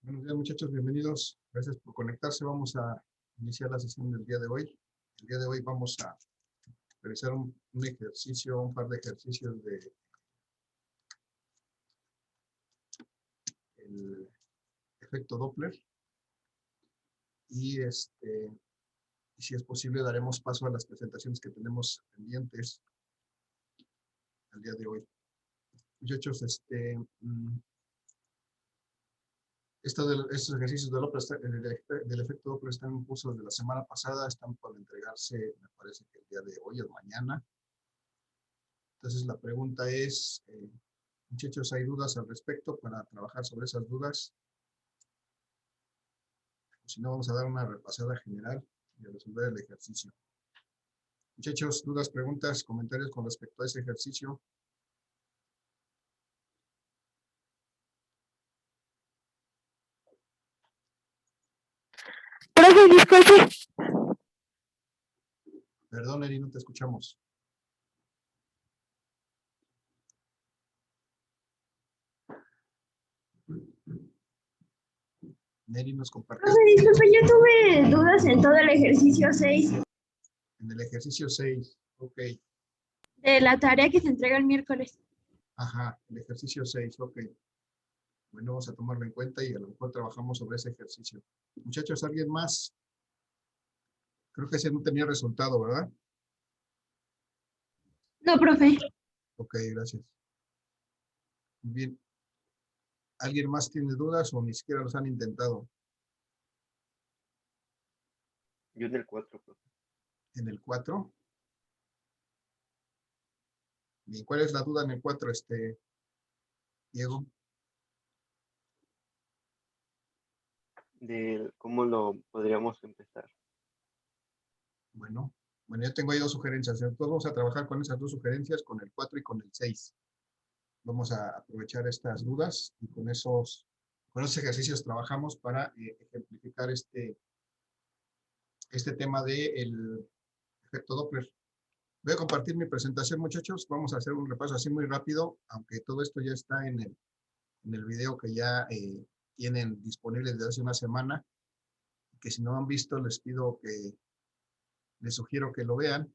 Buenos días, muchachos, bienvenidos. Gracias por conectarse. Vamos a iniciar la sesión del día de hoy. El día de hoy vamos a realizar un ejercicio, un par de ejercicios de el efecto Doppler. Y si es posible, daremos paso a las presentaciones que tenemos pendientes el día de hoy. Muchachos, estos ejercicios del efecto Doppler están en curso desde la semana pasada, están por entregarse, me parece que el día de hoy o mañana. Entonces la pregunta es, muchachos, ¿hay dudas al respecto para trabajar sobre esas dudas? Si no, vamos a dar una repasada general y a resolver el ejercicio. Muchachos, dudas, preguntas, comentarios con respecto a ese ejercicio. Profe, disculpe. Perdón, Eri, no te escuchamos. Neri nos compartió. Profe, disculpe, yo tuve dudas en todo el ejercicio 6 En el ejercicio 6, ok. de la tarea que se entrega el miércoles. Ajá, el ejercicio 6, ok. Bueno, vamos a tomarlo en cuenta y a lo mejor trabajamos sobre ese ejercicio. Muchachos, ¿alguien más? Creo que ese no tenía resultado, ¿verdad? No, profe. Ok, gracias. Muy bien. ¿Alguien más tiene dudas o ni siquiera los han intentado? Yo en el 4, profe. En el 4. Bien, ¿cuál es la duda en el 4, Diego? De cómo lo podríamos empezar. Bueno, yo tengo ahí dos sugerencias. Entonces vamos a trabajar con esas dos sugerencias, con el 4 y con el 6. Vamos a aprovechar estas dudas y con esos ejercicios trabajamos para ejemplificar este tema del efecto Doppler. Voy a compartir mi presentación, muchachos. Vamos a hacer un repaso así muy rápido, aunque todo esto ya está en el video que ya tienen disponible desde hace una semana. Que si no han visto, les sugiero que lo vean.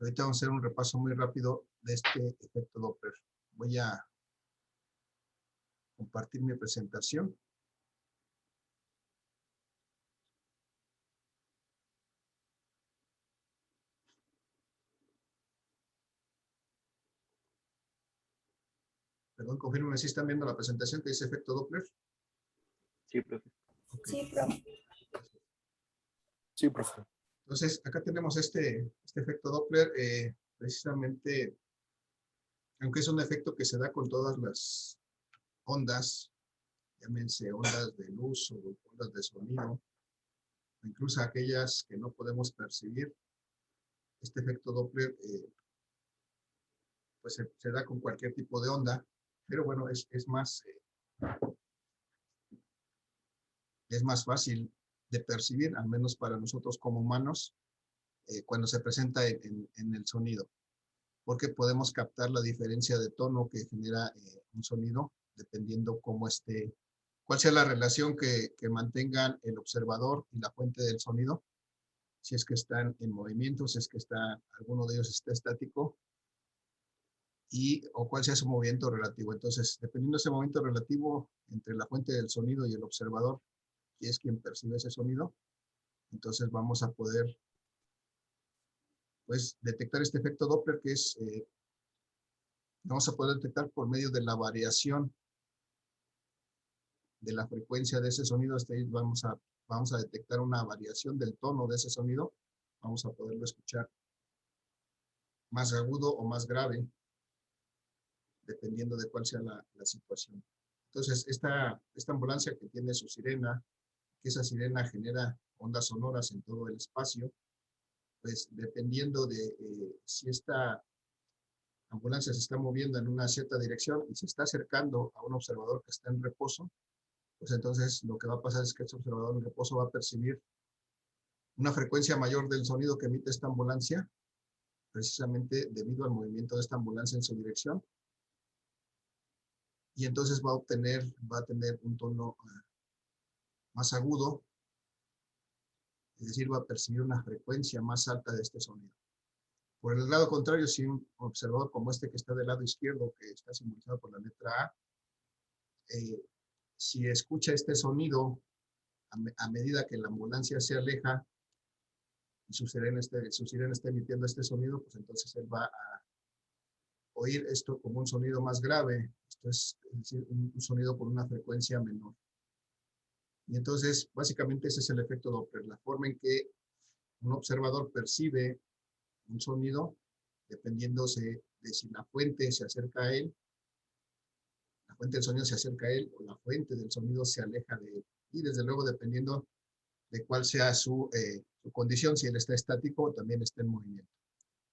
Ahorita vamos a hacer un repaso muy rápido de este efecto Doppler. Voy a compartir mi presentación. Perdón, confírmenme si están viendo la presentación que dice efecto Doppler. Sí, profe. Okay. Sí, profe. Sí, profe. Entonces, acá tenemos este efecto Doppler, precisamente, aunque es un efecto que se da con todas las ondas, llámense ondas de luz o ondas de sonido, incluso aquellas que no podemos percibir, este efecto Doppler pues se da con cualquier tipo de onda, pero bueno, es más fácil de percibir, al menos para nosotros como humanos, cuando se presenta en el sonido, porque podemos captar la diferencia de tono que genera un sonido, dependiendo cuál sea la relación que mantengan el observador y la fuente del sonido, si es que están en movimiento, si es que alguno de ellos está estático, o cuál sea su movimiento relativo. Entonces, dependiendo de ese movimiento relativo entre la fuente del sonido y el observador, que es quien percibe ese sonido, entonces vamos a poder pues detectar este efecto Doppler, que vamos a poder detectar por medio de la variación de la frecuencia de ese sonido. Hasta ahí vamos a detectar una variación del tono de ese sonido. Vamos a poderlo escuchar más agudo o más grave, dependiendo de cuál sea la situación. Entonces, esta ambulancia que tiene su sirena, que esa sirena genera ondas sonoras en todo el espacio, pues dependiendo de si esta ambulancia se está moviendo en una cierta dirección y se está acercando a un observador que está en reposo, pues entonces lo que va a pasar es que ese observador en reposo va a percibir una frecuencia mayor del sonido que emite esta ambulancia, precisamente debido al movimiento de esta ambulancia en su dirección. y entonces va a tener un tono más agudo, es decir, va a percibir una frecuencia más alta de este sonido. Por el lado contrario, si un observador como este que está del lado izquierdo, que está simbolizado por la letra A, si escucha este sonido a medida que la ambulancia se aleja y su sirena está emitiendo este sonido, pues entonces él va a oír esto como un sonido más grave, esto es decir, un sonido con una frecuencia menor. Y entonces, básicamente ese es el efecto Doppler, la forma en que un observador percibe un sonido, dependiéndose de si la fuente se acerca a él, la fuente del sonido se acerca a él o la fuente del sonido se aleja de él. Y desde luego, dependiendo de cuál sea su condición, si él está estático o también está en movimiento.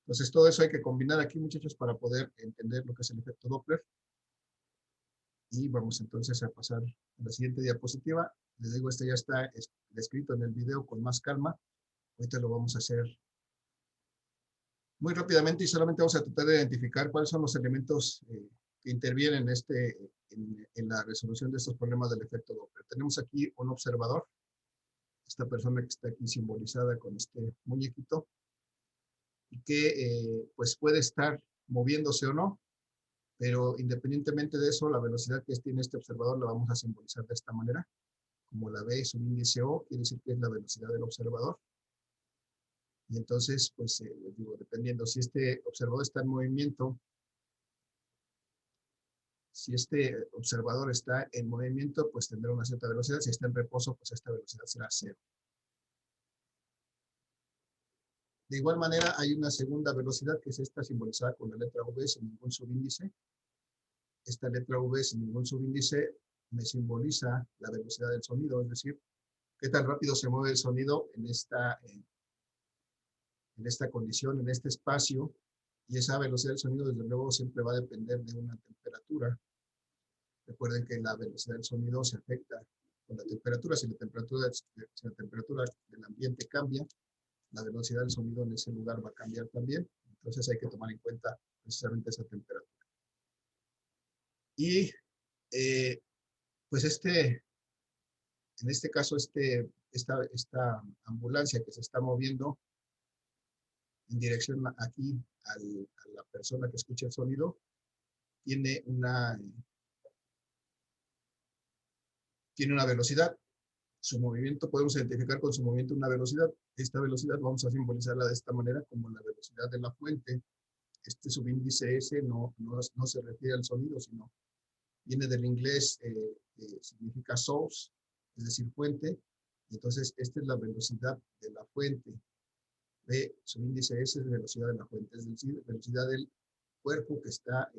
Entonces, todo eso hay que combinar aquí, muchachos, para poder entender lo que es el efecto Doppler. Y vamos entonces a pasar a la siguiente diapositiva. Les digo, este ya está descrito en el video con más calma. Ahorita lo vamos a hacer muy rápidamente y solamente vamos a tratar de identificar cuáles son los elementos que intervienen en la resolución de estos problemas del efecto Doppler. Tenemos aquí un observador, esta persona que está aquí simbolizada con este muñequito, y que pues puede estar moviéndose o no, pero independientemente de eso, la velocidad que tiene este observador la vamos a simbolizar de esta manera. Como la ve, es un índice O, quiere decir que es la velocidad del observador. Y entonces, pues, les digo, dependiendo si este observador está en movimiento, si este observador está en movimiento, pues tendrá una cierta velocidad. Si está en reposo, pues esta velocidad será 0. De igual manera, hay una segunda velocidad, que es esta simbolizada con la letra V sin ningún subíndice. Esta letra V sin ningún subíndice me simboliza la velocidad del sonido, es decir, qué tan rápido se mueve el sonido en esta condición, en este espacio, y esa velocidad del sonido desde luego siempre va a depender de una temperatura. Recuerden que la velocidad del sonido se afecta con la temperatura. Si la temperatura del ambiente cambia, la velocidad del sonido en ese lugar va a cambiar también. Entonces hay que tomar en cuenta precisamente esa temperatura. Y pues en este caso, esta ambulancia que se está moviendo en dirección aquí a la persona que escucha el sonido, tiene una velocidad. Su movimiento, podemos identificar con su movimiento una velocidad. Esta velocidad vamos a simbolizarla de esta manera como la velocidad de la fuente. Este subíndice S no se refiere al sonido, sino viene del inglés, significa source, es decir, fuente. Entonces, esta es la velocidad de la fuente. B, subíndice S es la velocidad de la fuente, es decir, velocidad del cuerpo que está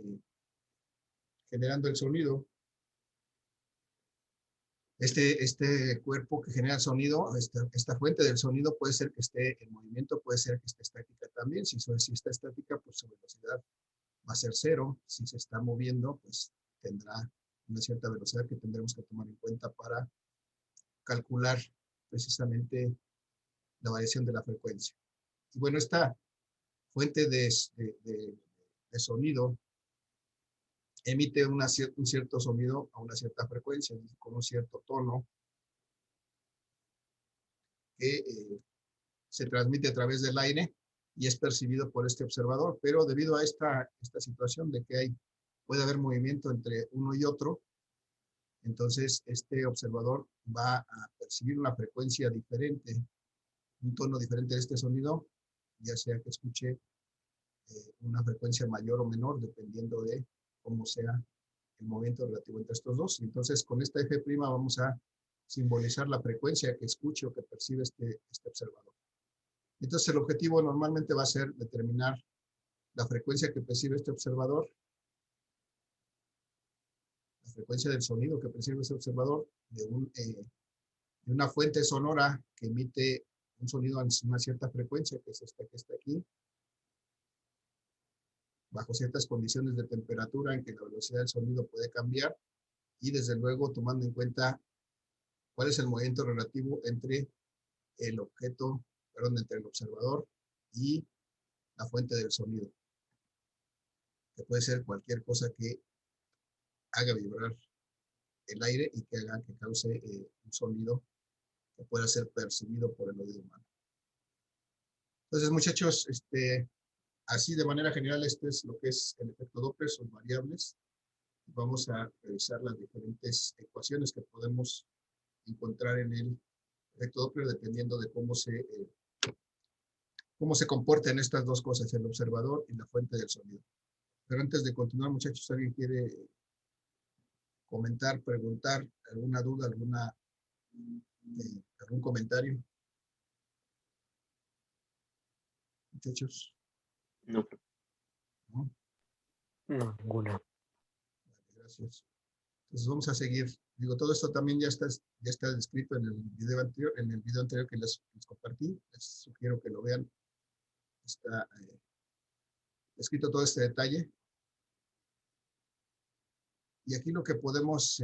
generando el sonido. Este cuerpo que genera el sonido, esta fuente del sonido puede ser que esté en movimiento, puede ser que esté estática también. Si está estática, pues su velocidad va a ser 0. Si se está moviendo, pues tendrá una cierta velocidad que tendremos que tomar en cuenta para calcular precisamente la variación de la frecuencia. Y bueno, esta fuente de sonido emite un cierto sonido a una cierta frecuencia, con un cierto tono que se transmite a través del aire y es percibido por este observador. Pero debido a esta situación de que puede haber movimiento entre uno y otro, entonces este observador va a percibir una frecuencia diferente, un tono diferente de este sonido, ya sea que escuche una frecuencia mayor o menor, dependiendo de cómo sea el movimiento relativo entre estos dos. Entonces, con esta F' vamos a simbolizar la frecuencia que escuche o que percibe este observador. Entonces, el objetivo normalmente va a ser determinar la frecuencia que percibe este observador, la frecuencia del sonido que percibe este observador de una fuente sonora que emite un sonido a una cierta frecuencia, que es esta que está aquí, bajo ciertas condiciones de temperatura en que la velocidad del sonido puede cambiar, y desde luego tomando en cuenta cuál es el movimiento relativo entre el entre el observador y la fuente del sonido, que puede ser cualquier cosa que haga vibrar el aire y que haga que cause un sonido que pueda ser percibido por el oído humano. Entonces, muchachos, así de manera general, este es lo que es el efecto Doppler, son variables. Vamos a revisar las diferentes ecuaciones que podemos encontrar en el efecto Doppler dependiendo de cómo se comportan estas dos cosas, el observador y la fuente del sonido. Pero antes de continuar, muchachos, ¿alguien quiere comentar, preguntar, alguna duda, algún comentario? Muchachos, No, profe. ¿no? No, ninguna. Vale, gracias. Entonces vamos a seguir. Digo, todo esto también ya está descrito en el video anterior, que les compartí. Les sugiero que lo vean. Está escrito todo este detalle. Y aquí lo que podemos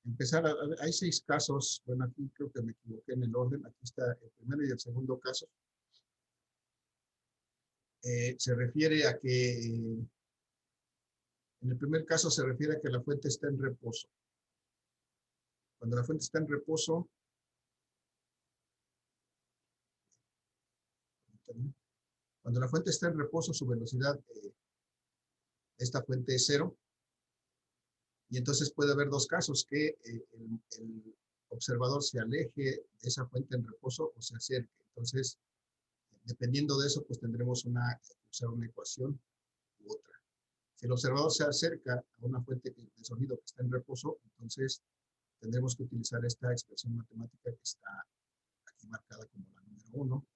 empezar, hay 6 casos. Bueno, aquí creo que me equivoqué en el orden. Aquí está el primero y el segundo caso. Se refiere a que, en el primer caso se refiere a que la fuente está en reposo. Cuando la fuente está en reposo, su velocidad de esta fuente es 0. Y entonces puede haber 2 casos, que el observador se aleje de esa fuente en reposo o se acerque. Entonces, dependiendo de eso, pues tendremos que usar una ecuación u otra. Si el observador se acerca a una fuente de sonido que está en reposo, entonces tendremos que utilizar esta expresión matemática que está aquí marcada como la número 1.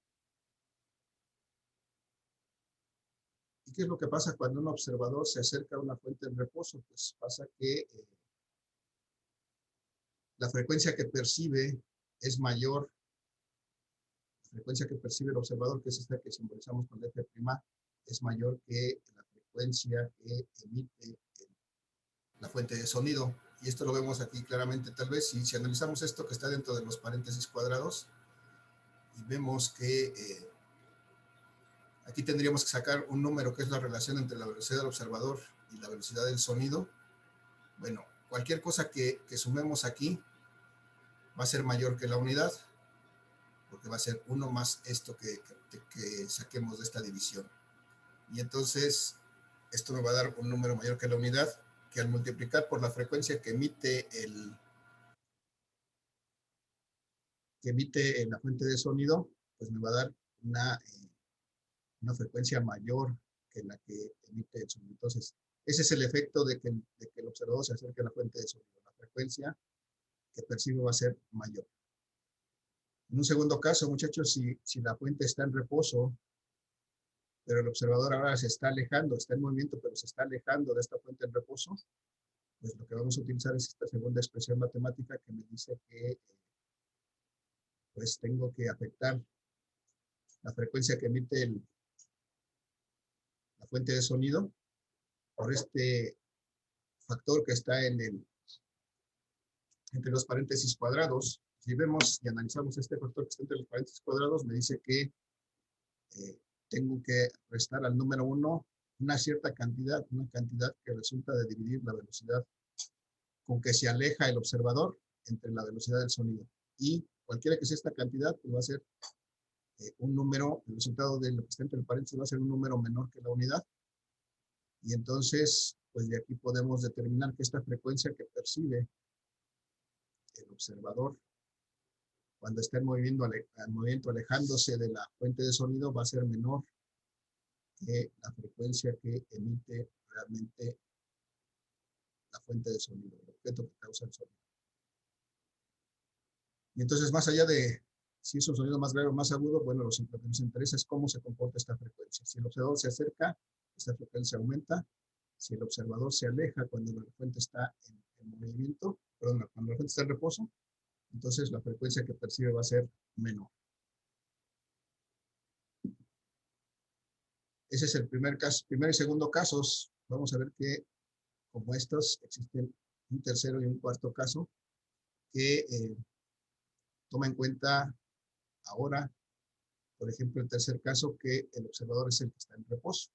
¿Y qué es lo que pasa cuando un observador se acerca a una fuente en reposo? Pues pasa que la frecuencia que percibe es mayor. La frecuencia que percibe el observador, que es esta que simbolizamos con F', es mayor que la frecuencia que emite la fuente de sonido. Y esto lo vemos aquí claramente. Tal vez si analizamos esto que está dentro de los paréntesis cuadrados y vemos que aquí tendríamos que sacar un número que es la relación entre la velocidad del observador y la velocidad del sonido. Bueno, cualquier cosa que sumemos aquí va a ser mayor que la unidad, porque va a ser 1 más esto que saquemos de esta división. Y entonces, esto me va a dar un número mayor que la unidad, que al multiplicar por la frecuencia que emite la fuente de sonido, pues me va a dar una frecuencia mayor que la que emite el sonido. Entonces, ese es el efecto de que el observador se acerque a la fuente de sonido. La frecuencia que percibe va a ser mayor. En un segundo caso, muchachos, si la fuente está en reposo, pero el observador ahora se está alejando, está en movimiento, pero se está alejando de esta fuente en reposo, pues lo que vamos a utilizar es esta segunda expresión matemática que me dice que pues tengo que afectar la frecuencia que emite la fuente de sonido por este factor que está entre los paréntesis cuadrados. Si vemos y analizamos este factor que está entre los paréntesis cuadrados, me dice que tengo que restar al número 1 una cierta cantidad, una cantidad que resulta de dividir la velocidad con que se aleja el observador entre la velocidad del sonido. Y cualquiera que sea esta cantidad, pues va a ser un número, el resultado de lo que está entre el paréntesis va a ser un número menor que la unidad. Y entonces, pues de aquí podemos determinar que esta frecuencia que percibe el observador cuando está en movimiento alejándose de la fuente de sonido va a ser menor que la frecuencia que emite realmente la fuente de sonido, el objeto que causa el sonido. Y entonces, más allá de si es un sonido más grave o más agudo, bueno, lo que nos interesa es cómo se comporta esta frecuencia. Si el observador se acerca, esta frecuencia aumenta. Si el observador se aleja cuando la fuente está en movimiento, perdón, cuando la fuente está en reposo, entonces la frecuencia que percibe va a ser menor. Ese es el primer caso. Primer y segundo casos, vamos a ver que como estos existen un tercero y un cuarto caso que toma en cuenta ahora, por ejemplo, el tercer caso, que el observador es el que está en reposo.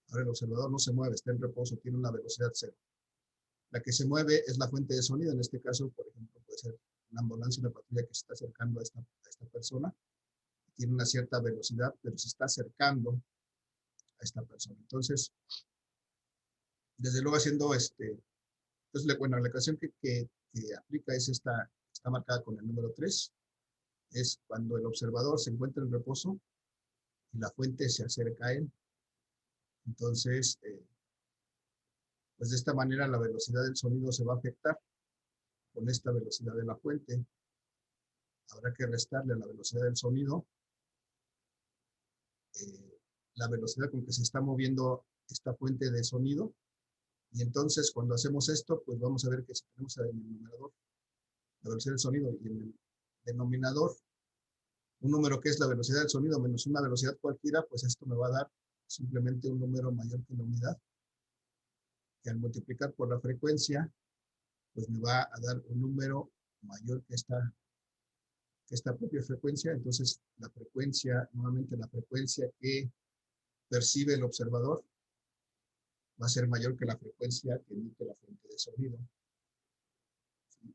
Ahora el observador no se mueve, está en reposo, tiene una velocidad 0. La que se mueve es la fuente de sonido. En este caso, por ejemplo, puede ser una ambulancia, una patrulla que se está acercando a esta persona. Tiene una cierta velocidad, pero se está acercando a esta persona. Entonces, desde luego haciendo entonces, bueno, la ecuación que aplica es está marcada con el número 3. Es cuando el observador se encuentra en reposo y la fuente se acerca a él. Entonces, pues de esta manera la velocidad del sonido se va a afectar con esta velocidad de la fuente. Habrá que restarle a la velocidad del sonido la velocidad con que se está moviendo esta fuente de sonido. Y entonces, cuando hacemos esto, pues vamos a ver que si tenemos en el numerador la velocidad del sonido y en el denominador un número que es la velocidad del sonido menos una velocidad cualquiera, pues esto me va a dar simplemente un número mayor que la unidad, que al multiplicar por la frecuencia, pues me va a dar un número mayor que esta propia frecuencia. Entonces, la frecuencia, nuevamente la frecuencia que percibe el observador va a ser mayor que la frecuencia que emite la fuente de sonido. ¿Sí?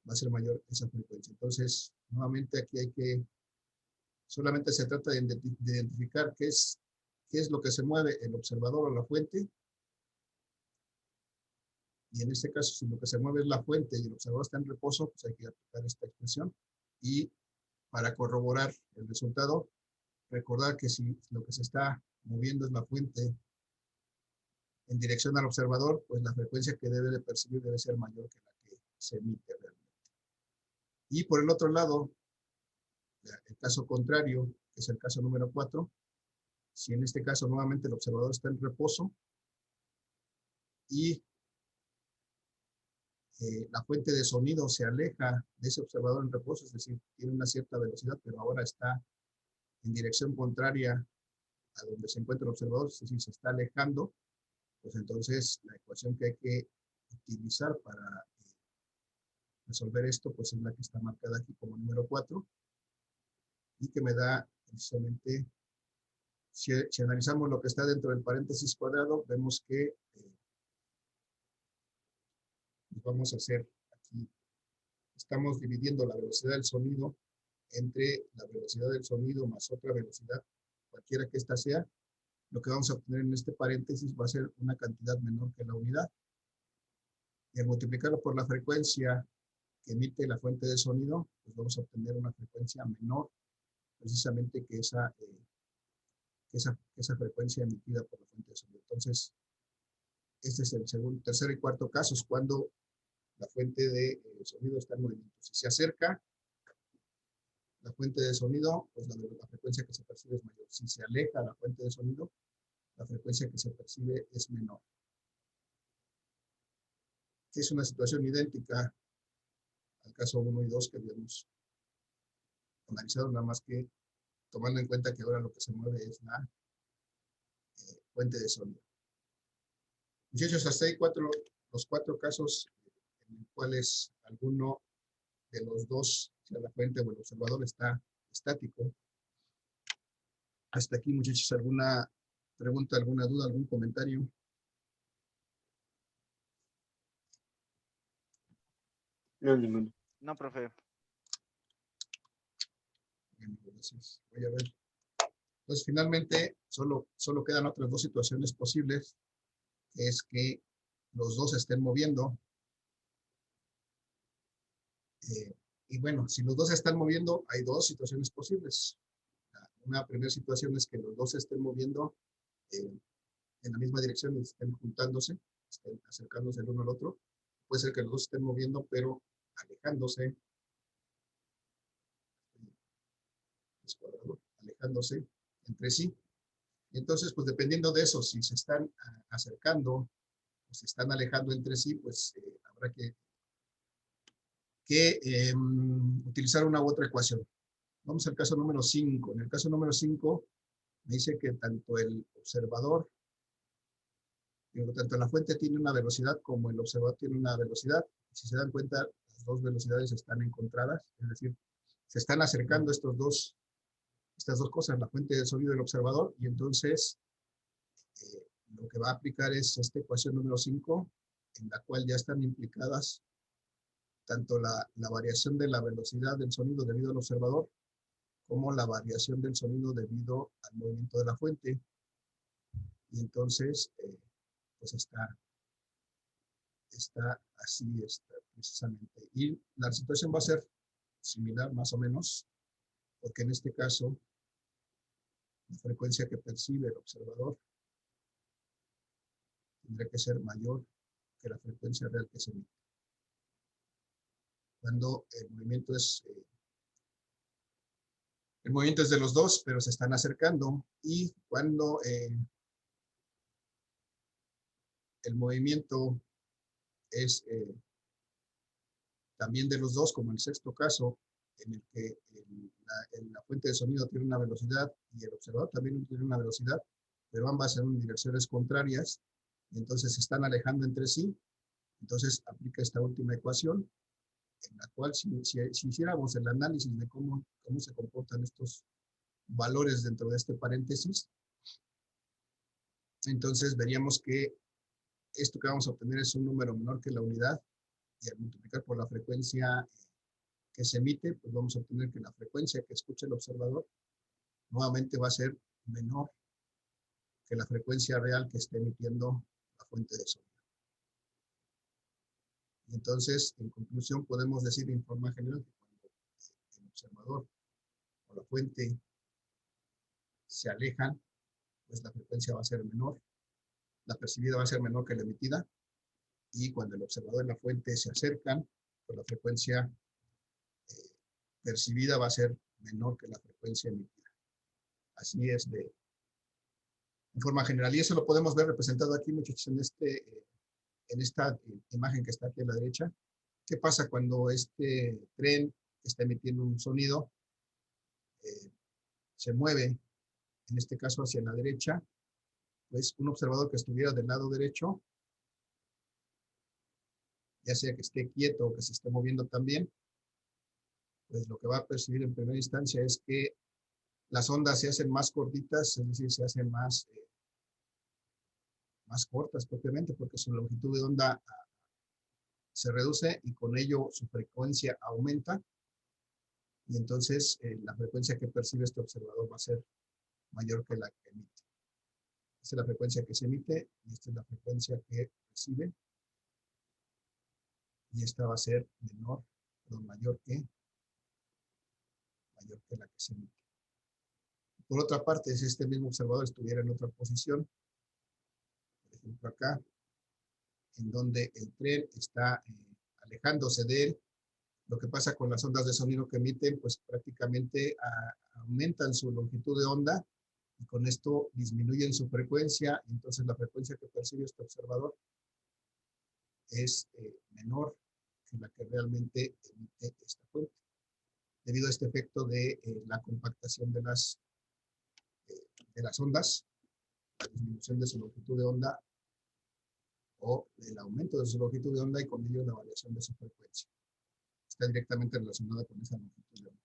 Va a ser mayor esa frecuencia. Entonces, nuevamente aquí solamente se trata de identificar qué es lo que se mueve, el observador o la fuente. Y en este caso, si lo que se mueve es la fuente y el observador está en reposo, pues hay que aplicar esta expresión. Y para corroborar el resultado, recordar que si lo que se está moviendo es la fuente en dirección al observador, pues la frecuencia que debe de percibir debe ser mayor que la que se emite realmente. Y por el otro lado, el caso contrario, que es el caso número 4, si en este caso nuevamente el observador está en reposo y la fuente de sonido se aleja de ese observador en reposo, es decir, tiene una cierta velocidad, pero ahora está en dirección contraria a donde se encuentra el observador, es decir, se está alejando, pues entonces la ecuación que hay que utilizar para resolver esto, pues es la que está marcada aquí como número 4, y que me da precisamente, si analizamos lo que está dentro del paréntesis cuadrado, vemos que vamos a hacer aquí, estamos dividiendo la velocidad del sonido entre la velocidad del sonido más otra velocidad, cualquiera que ésta sea. Lo que vamos a obtener en este paréntesis va a ser una cantidad menor que la unidad. Y al multiplicarlo por la frecuencia que emite la fuente de sonido, pues vamos a obtener una frecuencia menor, precisamente que esa frecuencia emitida por la fuente de sonido. Entonces, este es el segundo, tercer y cuarto casos, cuando la fuente de sonido está en movimiento. Si se acerca la fuente de sonido, pues la frecuencia que se percibe es mayor. Si se aleja la fuente de sonido, la frecuencia que se percibe es menor. Es una situación idéntica al caso 1 y 2 que habíamos analizado, nada más que tomando en cuenta que ahora lo que se mueve es la fuente de sonido. Muchachos, hasta ahí los cuatro casos en los cuales alguno de los dos, sea la fuente o el observador, está estático. Hasta aquí, muchachos, ¿alguna pregunta, alguna duda, algún comentario? No, ninguno. No, profe. Bien, gracias. Voy a ver. Entonces, finalmente, solo quedan otras dos situaciones posibles, que es que los dos se estén moviendo. Y bueno, si los dos se están moviendo, hay dos situaciones posibles. Una primera situación es que los dos se estén moviendo en la misma dirección y estén juntándose, estén acercándose el uno al otro. Puede ser que los dos estén moviendo, pero alejándose entre sí. Y entonces, pues dependiendo de eso, si se están acercando o se están alejando entre sí, pues habrá que utilizar una u otra ecuación. Vamos al caso número 5. En el caso número 5 me dice que tanto el observador, tanto la fuente tiene una velocidad como el observador tiene una velocidad. Si se dan cuenta, las dos velocidades están encontradas, es decir, se están acercando estas dos cosas, la fuente del sonido y el observador, y entonces lo que va a aplicar es esta ecuación número 5, en la cual ya están implicadas tanto la variación de la velocidad del sonido debido al observador, como la variación del sonido debido al movimiento de la fuente. Y entonces, pues está así, está precisamente. Y la situación va a ser similar, más o menos, porque en este caso, la frecuencia que percibe el observador tendría que ser mayor que la frecuencia real que se emite. Cuando el movimiento es de los dos, pero se están acercando, y cuando el movimiento es también de los dos, como en el sexto caso, en el que la fuente de sonido tiene una velocidad y el observador también tiene una velocidad, pero ambas en direcciones contrarias, y entonces se están alejando entre sí. Entonces aplica esta última ecuación, en la cual si hiciéramos el análisis de cómo se comportan estos valores dentro de este paréntesis, entonces veríamos que esto que vamos a obtener es un número menor que la unidad, y al multiplicar por la frecuencia que se emite, pues vamos a obtener que la frecuencia que escucha el observador nuevamente va a ser menor que la frecuencia real que esté emitiendo la fuente de sonido. Y entonces, en conclusión, podemos decir en forma general que cuando el observador o la fuente se alejan, pues la frecuencia va a ser menor, la percibida va a ser menor que la emitida, y cuando el observador y la fuente se acercan, pues la frecuencia percibida va a ser menor que la frecuencia emitida. Así es en forma general, y eso lo podemos ver representado aquí, muchachos, en esta imagen que está aquí a la derecha. ¿Qué pasa cuando este tren está emitiendo un sonido? Se mueve, en este caso hacia la derecha, pues un observador que estuviera del lado derecho, ya sea que esté quieto o que se esté moviendo también, pues lo que va a percibir en primera instancia es que las ondas se hacen más cortitas, es decir, se hacen más cortas propiamente, porque su longitud de onda se reduce y con ello su frecuencia aumenta, y entonces la frecuencia que percibe este observador va a ser mayor que la que emite. Esta es la frecuencia que se emite y esta es la frecuencia que recibe, y esta va a ser mayor que la que se emite. Por otra parte, si este mismo observador estuviera en otra posición, por ejemplo acá, en donde el tren está alejándose de él, lo que pasa con las ondas de sonido que emiten, pues prácticamente aumentan su longitud de onda, y con esto disminuyen su frecuencia, y entonces la frecuencia que percibe este observador es menor que la que realmente emite esta fuente, debido a este efecto de la compactación de las ondas, la disminución de su longitud de onda o el aumento de su longitud de onda, y con ello la variación de su frecuencia. Está directamente relacionada con esa longitud de onda.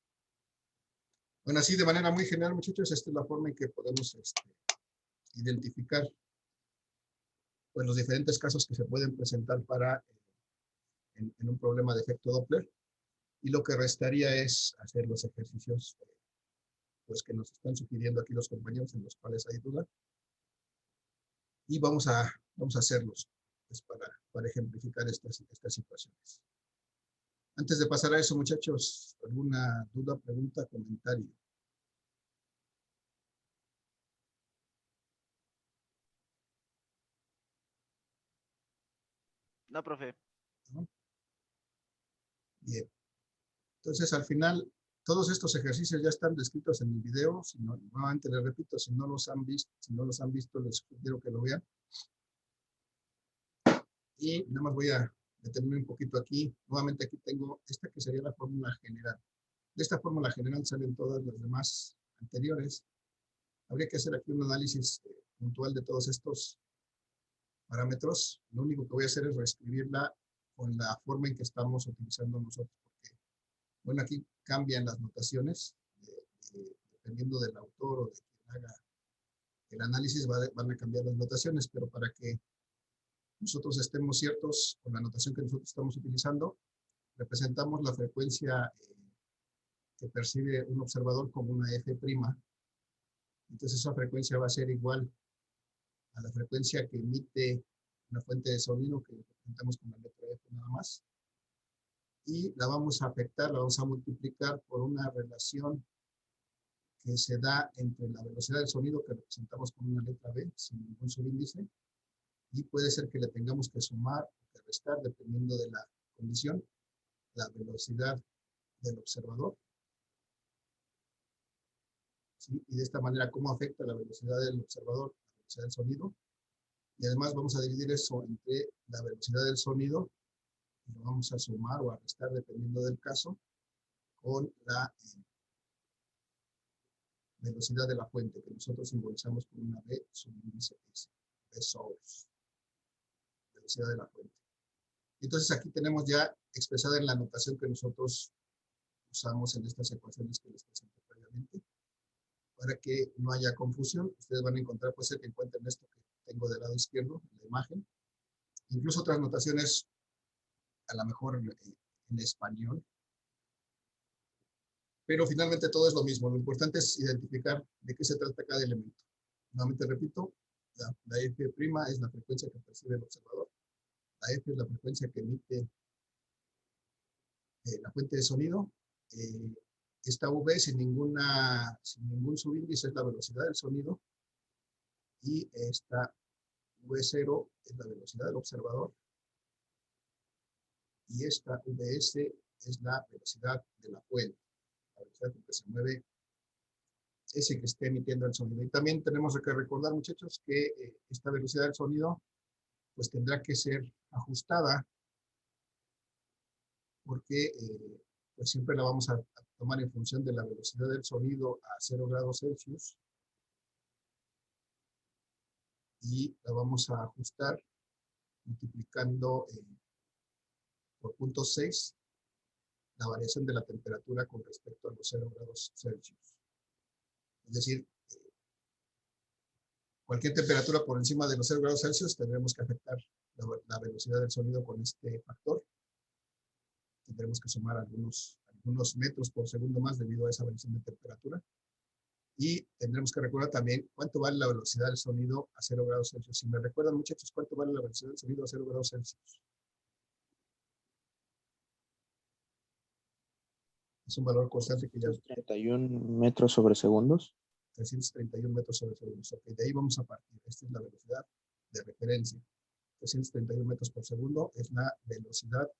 Bueno, así de manera muy general, muchachos, esta es la forma en que podemos identificar pues, los diferentes casos que se pueden presentar en un problema de efecto Doppler, y lo que restaría es hacer los ejercicios pues, que nos están sugiriendo aquí los compañeros, en los cuales hay duda, y vamos a hacerlos pues, para ejemplificar estas situaciones. Antes de pasar a eso, muchachos, ¿alguna duda, pregunta, comentario? No, profe. ¿No? Bien. Entonces, al final, todos estos ejercicios ya están descritos en el video. Si no, nuevamente les repito, si no los han visto, les sugiero que lo vean. Y nada más voy a detenerme un poquito aquí. Nuevamente aquí tengo esta que sería la fórmula general. De esta fórmula general salen todas las demás anteriores. Habría que hacer aquí un análisis puntual de todos estos parámetros. Lo único que voy a hacer es reescribirla con la forma en que estamos utilizando nosotros. Porque, bueno, aquí cambian las notaciones dependiendo del autor o de quien haga el análisis van a cambiar las notaciones, pero para que nosotros estemos ciertos con la notación que nosotros estamos utilizando, representamos la frecuencia que percibe un observador como una F'. Entonces esa frecuencia va a ser igual a la frecuencia que emite una fuente de sonido, que representamos con la letra F nada más. Y la vamos a afectar, la vamos a multiplicar por una relación que se da entre la velocidad del sonido, que representamos con una letra B, sin ningún subíndice, y puede ser que le tengamos que sumar o que restar, dependiendo de la condición, la velocidad del observador. ¿Sí? Y de esta manera, ¿cómo afecta la velocidad del observador la velocidad del sonido? Y además vamos a dividir eso entre la velocidad del sonido, y lo vamos a sumar o a restar, dependiendo del caso, con la velocidad de la fuente, que nosotros simbolizamos con una B subíndice S, B source, velocidad de la fuente. Entonces aquí tenemos ya expresada en la notación que nosotros usamos en estas ecuaciones que les presenté previamente. Para que no haya confusión, ustedes van a encontrar, puede ser que encuentren esto que tengo del lado izquierdo, en la imagen, incluso otras notaciones, a lo mejor en español, pero finalmente todo es lo mismo. Lo importante es identificar de qué se trata cada elemento. Nuevamente repito, la F' es la frecuencia que percibe el observador, la F es la frecuencia que emite la fuente de sonido, esta V sin ningún subíndice es la velocidad del sonido, y esta V0 es la velocidad del observador, y esta Vs es la velocidad de la fuente, la velocidad con que se mueve ese que esté emitiendo el sonido. Y también tenemos que recordar, muchachos, que esta velocidad del sonido pues tendrá que ser ajustada, porque pues siempre la vamos a tomar en función de la velocidad del sonido a 0 grados Celsius, y la vamos a ajustar multiplicando por 0.6 la variación de la temperatura con respecto a los 0 grados Celsius. Es decir, cualquier temperatura por encima de los 0 grados Celsius tendremos que afectar la velocidad del sonido con este factor. Tendremos que sumar algunos metros por segundo más debido a esa variación de temperatura. Y tendremos que recordar también cuánto vale la velocidad del sonido a 0 grados Celsius. Si me recuerdan, muchachos, ¿cuánto vale la velocidad del sonido a 0 grados Celsius? Es un valor constante que ya... 31 metros sobre segundos. 331 metros sobre segundo. Okay, de ahí vamos a partir. Esta es la velocidad de referencia. 331 metros por segundo es la velocidad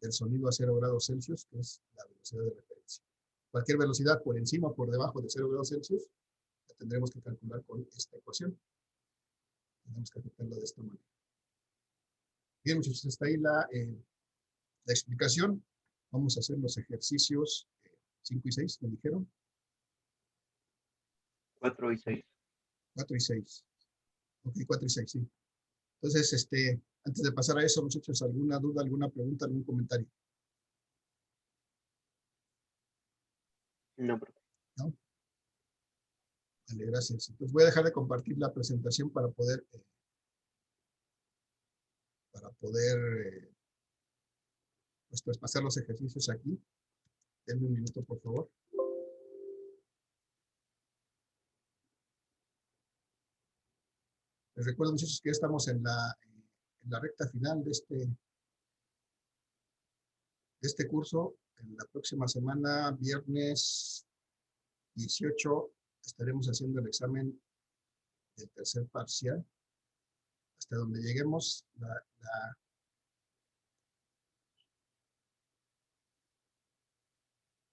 del sonido a 0 grados Celsius, que es la velocidad de referencia. Cualquier velocidad por encima o por debajo de 0 grados Celsius, la tendremos que calcular con esta ecuación. Tenemos que aplicarlo de esta manera. Bien, muchachos, está ahí la explicación. Vamos a hacer los ejercicios 5 y 6, me dijeron. 4 y 6. 4 y 6. Ok, 4 y 6, sí. Entonces, antes de pasar a eso, muchachos, ¿alguna duda, alguna pregunta, algún comentario? No, profe. ¿No? Vale, gracias. Entonces voy a dejar de compartir la presentación para poder pues pasar los ejercicios aquí. Denme un minuto, por favor. Les recuerdo, muchachos, que ya estamos en la recta final de este curso. En la próxima semana, viernes 18, estaremos haciendo el examen del tercer parcial. Hasta donde lleguemos,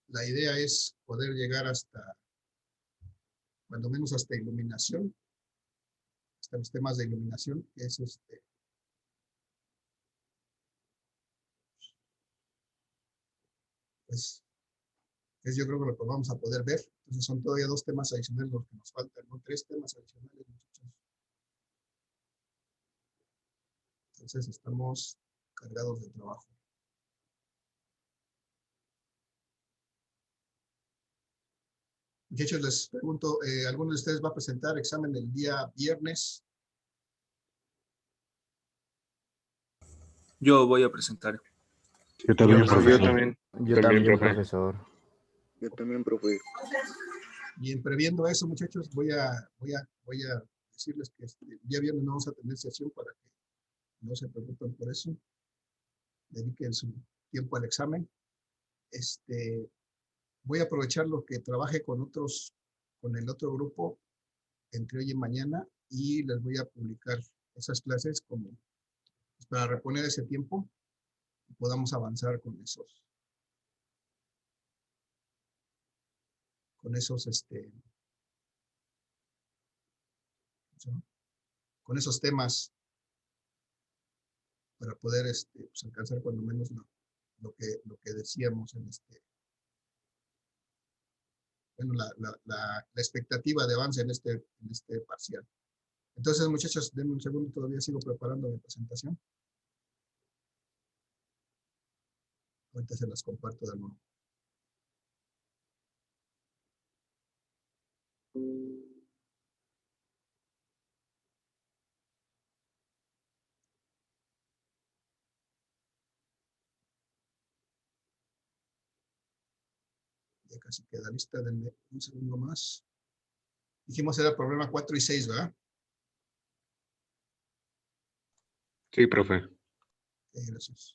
la idea es poder llegar hasta, cuando menos hasta iluminación, hasta los temas de iluminación, que es pues yo creo que lo que vamos a poder ver. Entonces son todavía 2 temas adicionales los que nos faltan, ¿no? 3 temas adicionales, muchachos. Entonces estamos cargados de trabajo. Muchachos, les pregunto, ¿alguno de ustedes va a presentar examen el día viernes? Yo voy a presentar. Yo también, Yo profesor. también. Yo También, también, profe. profesor. Yo también, profe. Bien, previendo eso, muchachos, voy a decirles que el día viernes no vamos a tener sesión para que no se preocupen por eso. Dediquen su tiempo al examen. Voy a aprovechar lo que trabaje con el otro grupo entre hoy y mañana y les voy a publicar esas clases como pues, para reponer ese tiempo y podamos avanzar con esos con esos temas para poder pues, alcanzar cuando menos lo que decíamos en bueno, la expectativa de avance en este parcial. Entonces, muchachos, denme un segundo, todavía sigo preparando mi presentación. Ahorita se las comparto de nuevo. Ya casi queda lista, denme un segundo más. Dijimos era el problema 4 y 6, ¿verdad? Sí, profe. Ok, gracias.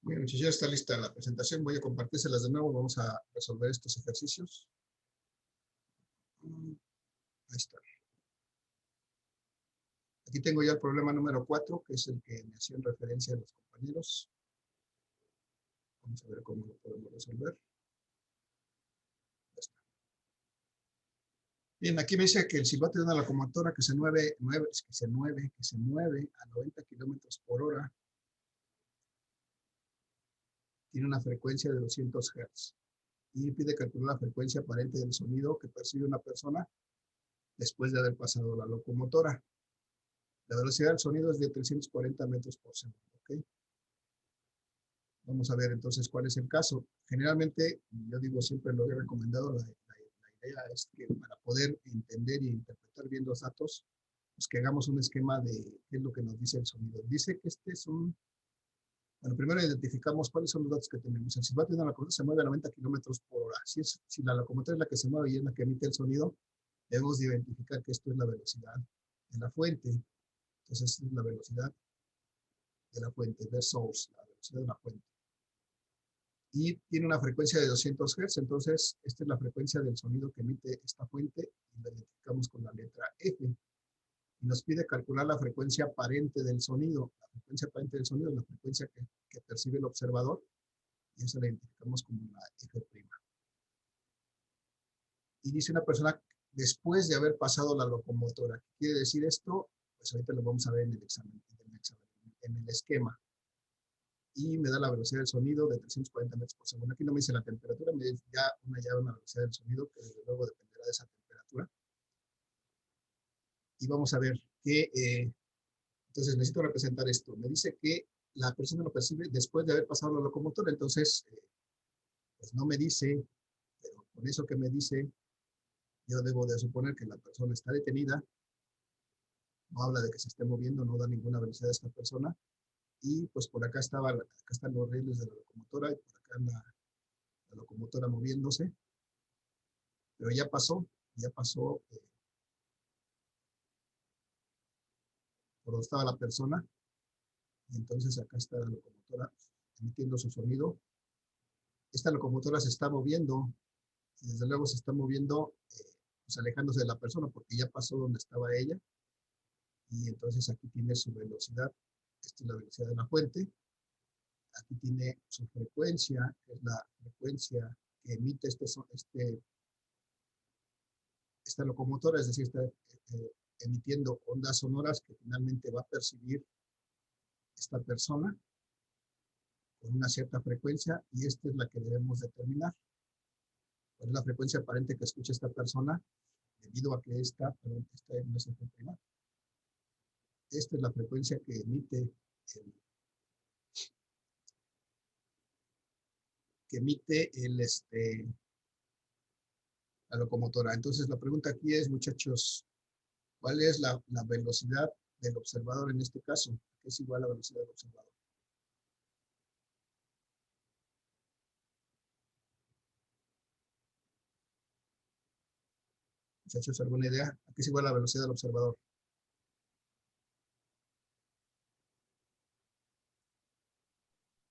Bien, muchachos, ya está lista la presentación. Voy a compartírselas de nuevo. Vamos a resolver estos ejercicios. Ahí está. Aquí tengo ya el problema número 4, que es el que me hacían referencia a los compañeros. Vamos a ver cómo lo podemos resolver. Ya está. Bien, aquí me dice que el silbato de una locomotora que se mueve a 90 kilómetros por hora tiene una frecuencia de 200 Hz y pide calcular la frecuencia aparente del sonido que percibe una persona después de haber pasado la locomotora. La velocidad del sonido es de 340 metros por segundo. ¿Okay? Vamos a ver entonces cuál es el caso. Generalmente, yo digo siempre lo he recomendado, la idea es que para poder entender y interpretar bien los datos, pues que hagamos un esquema de qué es lo que nos dice el sonido. Dice que este es un... Bueno, primero identificamos cuáles son los datos que tenemos. El silbato de una locomotora se mueve a 90 kilómetros por hora. Si la locomotora es la que se mueve y es la que emite el sonido, debemos de identificar que esto es la velocidad de la fuente. Entonces, es la velocidad de la fuente, the source, la velocidad de la fuente. Y tiene una frecuencia de 200 Hz, entonces esta es la frecuencia del sonido que emite esta fuente y la identificamos con la letra F. Y nos pide calcular la frecuencia aparente del sonido. La frecuencia aparente del sonido es la frecuencia que percibe el observador y esa la identificamos como la F'. Y dice una persona después de haber pasado la locomotora. ¿Qué quiere decir esto? Pues ahorita lo vamos a ver en el examen, en el esquema. Y me da la velocidad del sonido de 340 metros por segundo. Aquí no me dice la temperatura, me dice ya una velocidad del sonido que desde luego dependerá de esa temperatura. Y vamos a ver que, entonces necesito representar esto. Me dice que la persona lo percibe después de haber pasado la locomotora, entonces pues no me dice, pero con eso que me dice, yo debo de suponer que la persona está detenida, no habla de que se esté moviendo, no da ninguna velocidad a esta persona, y pues por acá están los rieles de la locomotora, y por acá anda la locomotora moviéndose, pero ya pasó por donde estaba la persona, y entonces acá está la locomotora emitiendo su sonido. Esta locomotora se está moviendo, y desde luego se está moviendo pues alejándose de la persona, porque ya pasó donde estaba ella, y entonces aquí tiene su velocidad, esta es la velocidad de la fuente, aquí tiene su frecuencia, que es la frecuencia que emite esta locomotora, es decir, está emitiendo ondas sonoras que finalmente va a percibir esta persona con una cierta frecuencia, y esta es la que debemos determinar. ¿Cuál es la frecuencia aparente que escucha esta persona? Debido a que esta no es el primario. Esta es la frecuencia que emite la locomotora. Entonces la pregunta aquí es, muchachos, ¿cuál es la velocidad del observador en este caso? ¿Qué es igual a la velocidad del observador? Muchachos, ¿alguna idea? ¿A qué es igual a la velocidad del observador?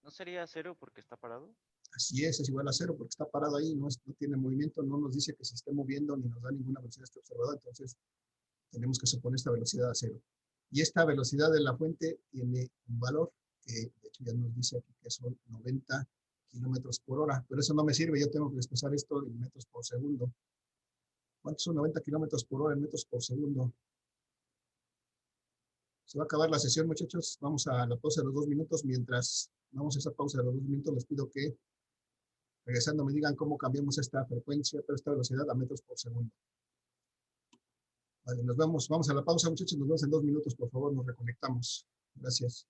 ¿No sería cero porque está parado? Así es igual a cero porque está parado ahí, no tiene movimiento, no nos dice que se esté moviendo ni nos da ninguna velocidad este observador, entonces tenemos que suponer esta velocidad a cero. Y esta velocidad de la fuente tiene un valor que de hecho ya nos dice aquí que son 90 kilómetros por hora, pero eso no me sirve, yo tengo que expresar esto en metros por segundo. ¿Cuántos son 90 kilómetros por hora en metros por segundo? Se va a acabar la sesión, muchachos. Vamos a la pausa de los 2 minutos. Mientras vamos a esa pausa de los 2 minutos, les pido que, regresando, me digan cómo cambiamos esta frecuencia, pero esta velocidad a metros por segundo. Vale, nos vamos a la pausa, muchachos. Nos vemos en 2 minutos, por favor. Nos reconectamos. Gracias.